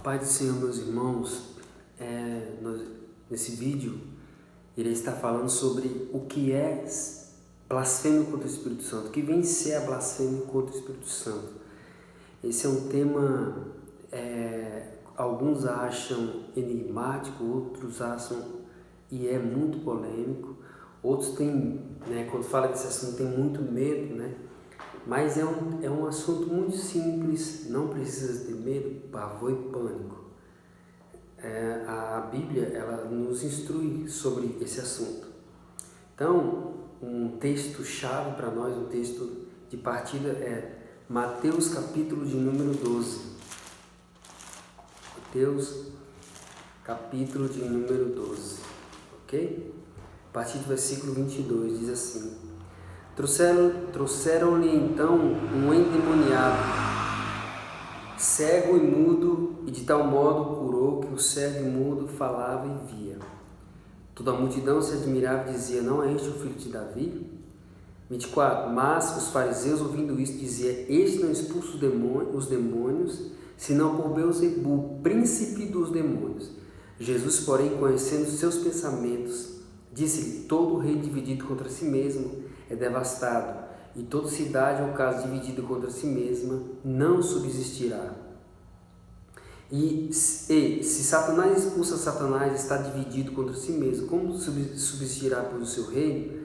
Pai do Senhor, meus irmãos, nesse vídeo irei estar falando sobre o que é blasfêmia contra o Espírito Santo, o que vem ser a blasfêmia contra o Espírito Santo. Esse é um tema, alguns acham enigmático, outros acham e é muito polêmico, outros têm, quando fala desse assunto, tem muito medo, Mas é um assunto muito simples, não precisa ter medo, pavor e pânico. A Bíblia, ela nos instrui sobre esse assunto. Então, um texto-chave para nós, um texto de partida é Mateus capítulo de número 12. Mateus capítulo de número 12, ok? A partir do versículo 22, diz assim: Trouxeram-lhe então um endemoniado, cego e mudo, e de tal modo curou que o cego e mudo falava e via. Toda a multidão se admirava e dizia: não é este o filho de Davi? 24. Mas os fariseus, ouvindo isso, diziam: este não expulsa os demônios, senão por Beelzebul, príncipe dos demônios. Jesus, porém, conhecendo seus pensamentos, disse-lhe: todo rei dividido contra si mesmo é devastado, e toda cidade ou casa dividida contra si mesma não subsistirá. E se Satanás expulsa Satanás, está dividido contra si mesmo, como subsistirá por o seu reino?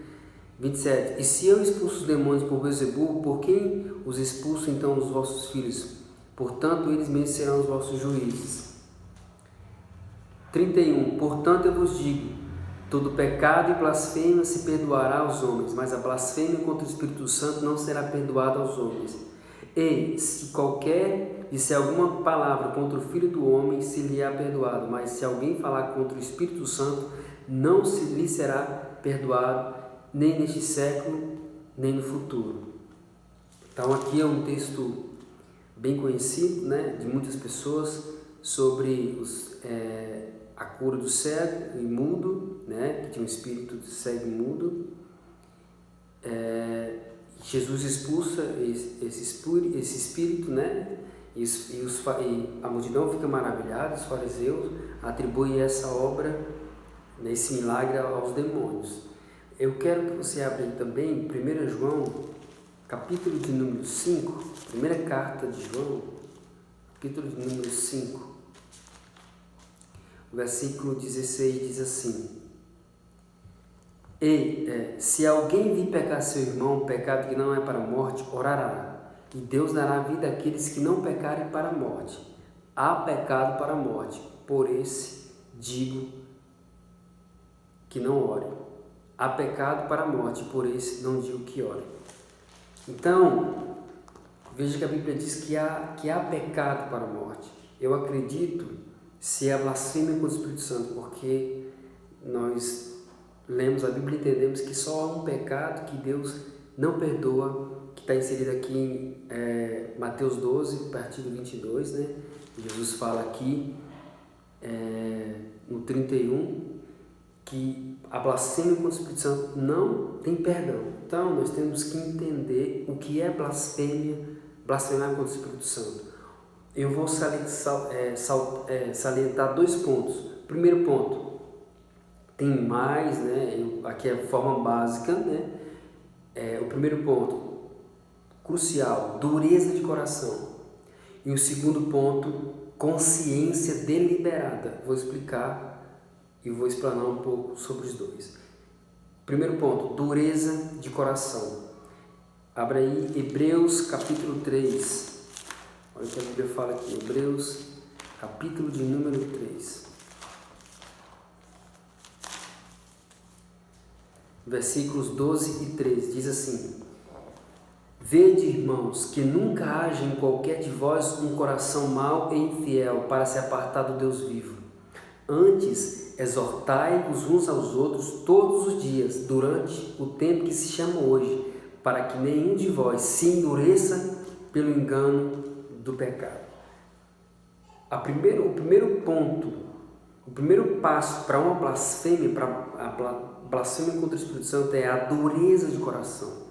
27. E se eu expulso os demônios por Beelzebul, por quem os expulso então os vossos filhos? Portanto, eles mesmos serão os vossos juízes. 31. Portanto, eu vos digo: todo pecado e blasfêmia se perdoará aos homens, mas a blasfêmia contra o Espírito Santo não será perdoada aos homens. E se qualquer disser alguma palavra contra o Filho do Homem, se lhe é perdoado, mas se alguém falar contra o Espírito Santo, não se lhe será perdoado, nem neste século, nem no futuro. Então aqui é um texto bem conhecido, de muitas pessoas, sobre a cura do cego e mudo, que tinha um espírito de cego e mudo. Jesus expulsa esse espírito, e a multidão fica maravilhada, os fariseus atribuem essa obra, esse milagre aos demônios. Eu quero que você abra também 1 João, capítulo de número 5, primeira carta de João, capítulo de número 5. O versículo 16 diz assim: se alguém vir pecar seu irmão, pecado que não é para a morte, orará, e Deus dará vida àqueles que não pecarem para a morte. Há pecado para a morte, por esse digo que não ore. Há pecado para a morte, por esse não digo que ore. Então, veja que a Bíblia diz que há pecado para a morte. Eu acredito se é a blasfêmia contra o Espírito Santo, porque nós lemos a Bíblia e entendemos que só há um pecado que Deus não perdoa, que está inserido aqui em Mateus 12, a partir do 22, Jesus fala aqui no 31, que a blasfêmia contra o Espírito Santo não tem perdão. Então nós temos que entender o que é blasfemar contra o Espírito Santo. Eu vou salientar 2 pontos. Primeiro ponto, tem mais, aqui é a forma básica, o primeiro ponto, crucial, dureza de coração. E o segundo ponto, consciência deliberada. Vou explicar e vou explanar um pouco sobre os dois. Primeiro ponto, dureza de coração. Abra aí Hebreus capítulo 3. Olha o que a Bíblia fala aqui, Hebreus, capítulo de número 3. Versículos 12 e 13, diz assim: vede, irmãos, que nunca haja em qualquer de vós um coração mau e infiel para se apartar do Deus vivo. Antes, exortai-vos uns aos outros todos os dias, durante o tempo que se chama hoje, para que nenhum de vós se endureça pelo engano do pecado. O primeiro passo para uma blasfêmia, blasfêmia contra o Espírito Santo, é a dureza de coração.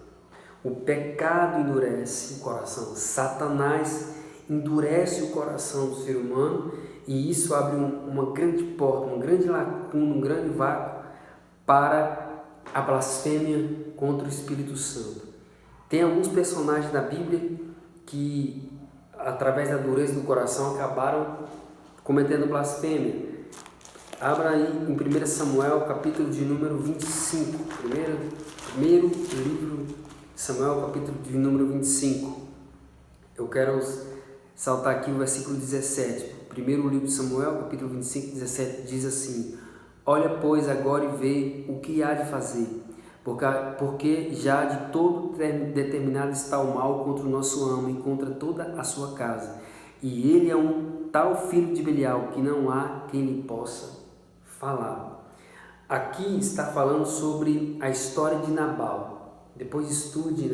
O pecado endurece o coração. Satanás endurece o coração do ser humano e isso abre uma grande porta, uma grande lacuna, um grande vácuo para a blasfêmia contra o Espírito Santo. Tem alguns personagens da Bíblia que, através da dureza do coração, acabaram cometendo blasfêmia. Abra aí em 1 Samuel, capítulo de número 25. Primeiro livro de Samuel, capítulo de número 25. Eu quero saltar aqui o versículo 17. Primeiro livro de Samuel, capítulo 25, 17, diz assim: Olha, pois, agora e vê o que há de fazer, porque já de todo determinado está o mal contra o nosso amo e contra toda a sua casa. E ele é um tal filho de Belial que não há quem lhe possa falar. Aqui está falando sobre a história de Nabal. Depois estude,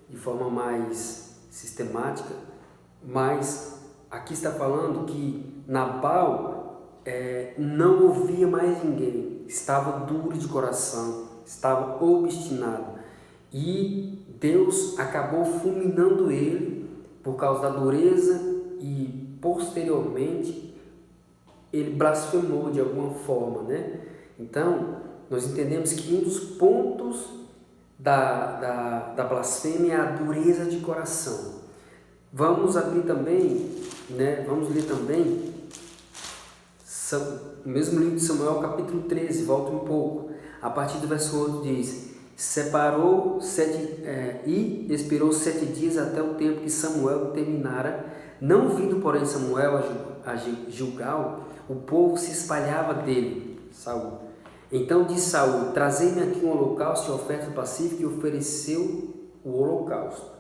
de forma mais sistemática, mas aqui está falando que Nabal não ouvia mais ninguém, estava duro de coração, estava obstinado e Deus acabou fulminando ele por causa da dureza e posteriormente ele blasfemou de alguma forma, Então, nós entendemos que um dos pontos da blasfêmia é a dureza de coração. Vamos abrir também, vamos ler também o mesmo livro de Samuel, capítulo 13, volta um pouco. A partir do verso 8 diz: e esperou 7 dias até o tempo que Samuel terminara. Não vindo, porém, Samuel a Gilgal, o povo se espalhava dele, Saul. Então disse Saul: Trazei-me aqui um holocausto e oferta pacífica, e ofereceu o holocausto.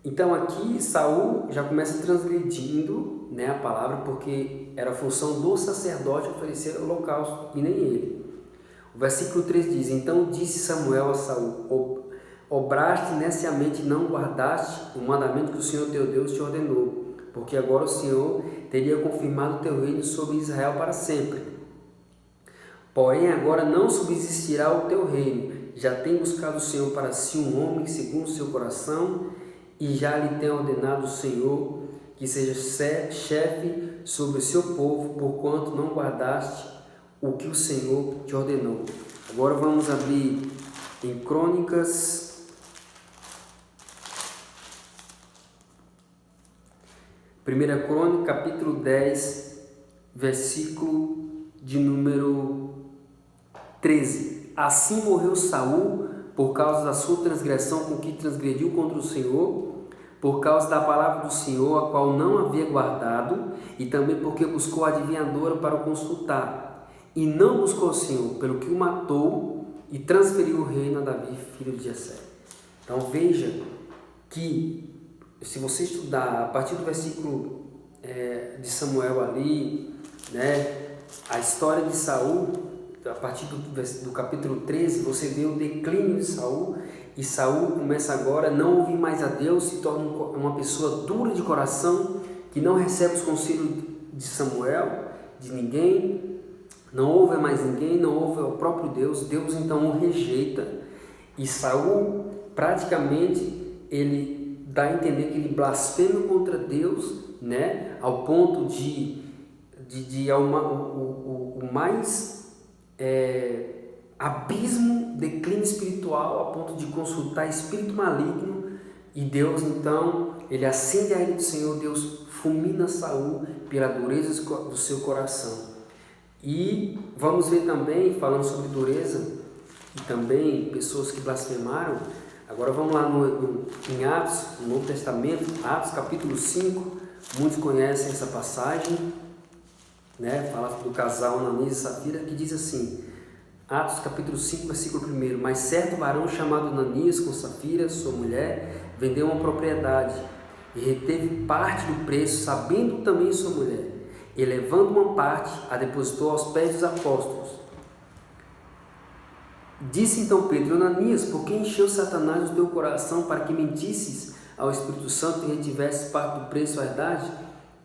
Então aqui Saul já começa transgredindo, a palavra, porque era a função do sacerdote oferecer o holocausto e nem ele. O versículo 3 diz: Então disse Samuel a Saul: Obraste neciamente e não guardaste o mandamento que o Senhor teu Deus te ordenou, porque agora o Senhor teria confirmado o teu reino sobre Israel para sempre. Porém agora não subsistirá o teu reino, já tem buscado o Senhor para si um homem segundo o seu coração, e já lhe tem ordenado o Senhor que seja chefe sobre o seu povo, porquanto não guardaste o que o Senhor te ordenou. Agora vamos abrir em Crônicas, 1 Crônica, capítulo 10, versículo de número 13. Assim morreu Saul por causa da sua transgressão com que transgrediu contra o Senhor, por causa da palavra do Senhor, a qual não havia guardado, e também porque buscou a adivinhadora para o consultar, e não buscou o Senhor, pelo que o matou e transferiu o reino a Davi, filho de Jessé. Então veja que, se você estudar a partir do versículo de Samuel ali, a história de Saul, a partir do capítulo 13, você vê o declínio de Saul, e Saul começa agora a não ouvir mais a Deus, se torna uma pessoa dura de coração, que não recebe os conselhos de Samuel, de ninguém, não ouve mais ninguém, não ouve ao próprio Deus. Deus então o rejeita, e Saul praticamente ele dá a entender que ele blasfema contra Deus, ao ponto de o mais abismo, declínio espiritual, a ponto de consultar espírito maligno, e Deus então, ele acende a ira do Senhor. Deus fulmina Saul pela dureza do seu coração. E vamos ver também, falando sobre dureza e também pessoas que blasfemaram. Agora vamos lá em Atos, no Novo Testamento, Atos capítulo 5, muitos conhecem essa passagem, fala do casal Ananias e Safira, que diz assim, Atos capítulo 5, versículo 1: Mas certo varão chamado Ananias, com Safira, sua mulher, vendeu uma propriedade e reteve parte do preço, sabendo também sua mulher, e levando uma parte, a depositou aos pés dos apóstolos. Disse então Pedro: Ananias, por que encheu Satanás o teu coração para que mentisses ao Espírito Santo e retivesses parte do preço à verdade?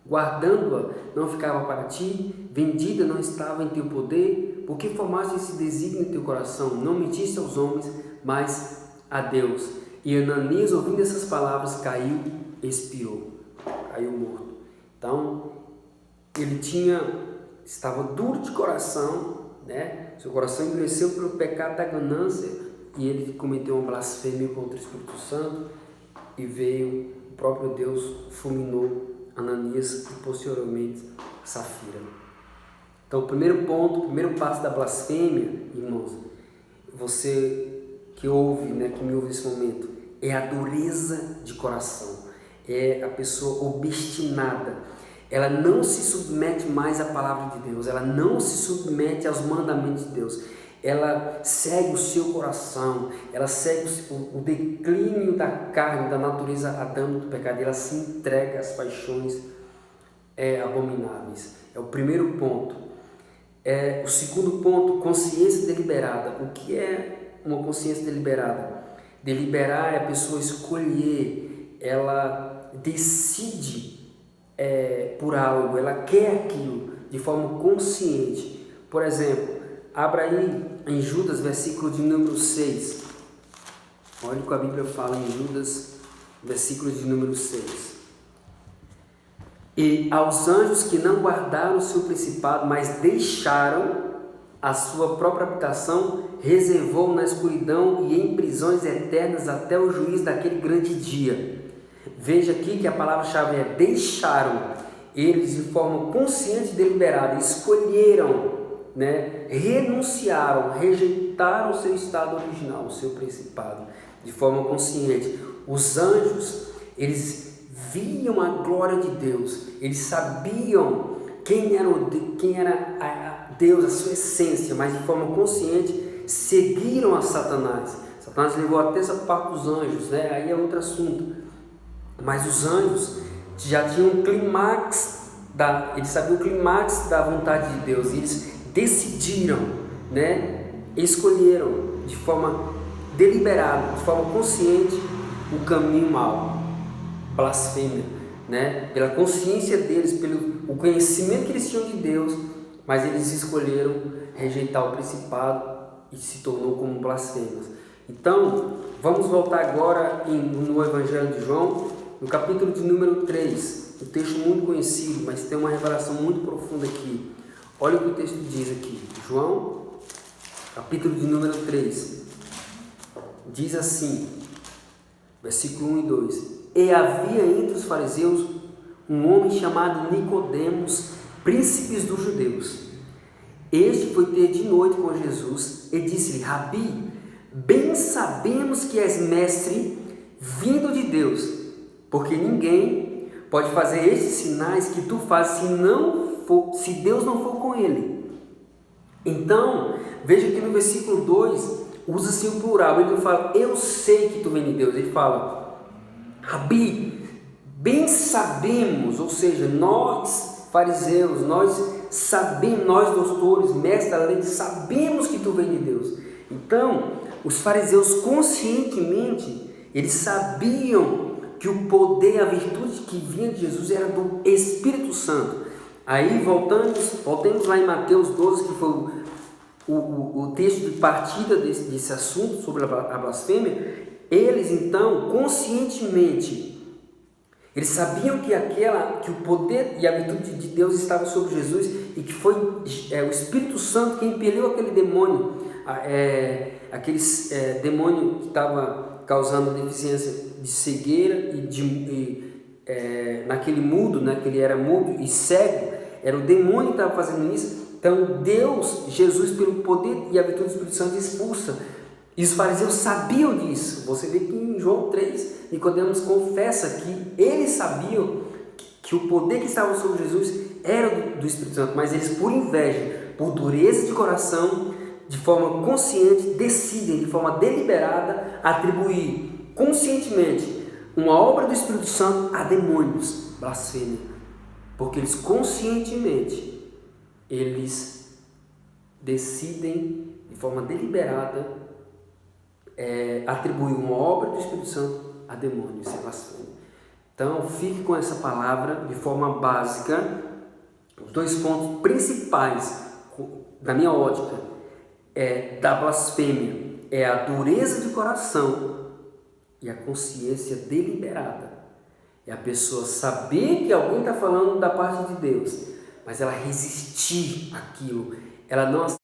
Guardando-a não ficava para ti, vendida não estava em teu poder? Por que formaste esse desígnio em teu coração? Não mentiste aos homens, mas a Deus. E Ananias, ouvindo essas palavras, caiu e expirou. caiu morto. Então, ele estava duro de coração, né? Seu coração endureceu pelo pecado da ganância e ele cometeu uma blasfêmia contra o Espírito Santo e veio, o próprio Deus fulminou Ananias e posteriormente Safira. Então, o primeiro ponto, o primeiro passo da blasfêmia, irmãos, você que ouve, né, que me ouve nesse momento, é a dureza de coração, é a pessoa obstinada. Ela não se submete mais à palavra de Deus, ela não se submete aos mandamentos de Deus, ela segue o seu coração, ela segue o declínio da carne, da natureza adâmica do pecado, ela se entrega às paixões abomináveis. É o primeiro ponto. O segundo ponto, consciência deliberada. O que é uma consciência deliberada? Deliberar é a pessoa escolher, ela decide por algo, ela quer aquilo de forma consciente. Por exemplo, abra aí em Judas, versículo de número 6. Olha o que a Bíblia fala em Judas, versículo de número 6. E aos anjos que não guardaram o seu principado, mas deixaram a sua própria habitação, reservou na escuridão e em prisões eternas até o juízo daquele grande dia. Veja aqui que a palavra-chave é deixaram. Eles, de forma consciente e deliberada, escolheram, né, renunciaram, rejeitaram o seu estado original, o seu principado, de forma consciente. Os anjos, eles viam a glória de Deus, eles sabiam quem era Deus, a sua essência, mas de forma consciente seguiram a Satanás. Satanás levou até essa parte dos anjos, né? Aí é outro assunto. Mas os anjos já tinham o clímax, eles sabiam o clímax da vontade de Deus, e eles decidiram, né? Escolheram de forma deliberada, de forma consciente, o caminho mau, blasfêmia, né? Pela consciência deles, pelo o conhecimento que eles tinham de Deus, mas eles escolheram rejeitar o principado e se tornou como blasfêmios. Então, vamos voltar agora no Evangelho de João, no capítulo de número 3, um texto muito conhecido, mas tem uma revelação muito profunda aqui. Olha o que o texto diz aqui, João, capítulo de número 3, diz assim, versículo 1 e 2: E havia entre os fariseus um homem chamado Nicodemos, príncipe dos judeus. Este foi ter de noite com Jesus e disse-lhe: Rabi, bem sabemos que és mestre vindo de Deus, porque ninguém pode fazer estes sinais que tu fazes se Deus não for com ele. Então, veja que no versículo 2 usa-se o plural. Ele não fala, eu sei que tu vem de Deus. Ele fala, Rabi, bem sabemos, ou seja, nós fariseus, nós sabemos, nós doutores, mestres da lei, sabemos que tu vem de Deus. Então, os fariseus conscientemente, eles sabiam que o poder, a virtude que vinha de Jesus era do Espírito Santo. Aí voltemos lá em Mateus 12, que foi o texto de partida desse assunto sobre a blasfêmia. Eles então, conscientemente, eles sabiam que o poder e a virtude de Deus estava sobre Jesus e que foi o Espírito Santo que impeliu aquele demônio, demônio que estava causando deficiência de cegueira naquele mudo, né, que ele era mudo e cego, era o demônio que estava fazendo isso. Então Deus, Jesus, pelo poder e a virtude do Espírito Santo, expulsa. E os fariseus sabiam disso. Você vê que em João 3, Nicodemos confessa que eles sabiam que o poder que estava sobre Jesus era do Espírito Santo, mas eles, por inveja, por dureza de coração, de forma consciente, decidem, de forma deliberada, atribuir conscientemente uma obra do Espírito Santo a demônios, blasfêmia, porque eles conscientemente, eles decidem, de forma deliberada, atribuir uma obra do Espírito Santo a demônios, isso é blasfêmia. Então, fique com essa palavra de forma básica. Os dois pontos principais da minha ótica da blasfêmia é a dureza de coração e a consciência deliberada. É a pessoa saber que alguém está falando da parte de Deus, mas ela resistir àquilo, ela não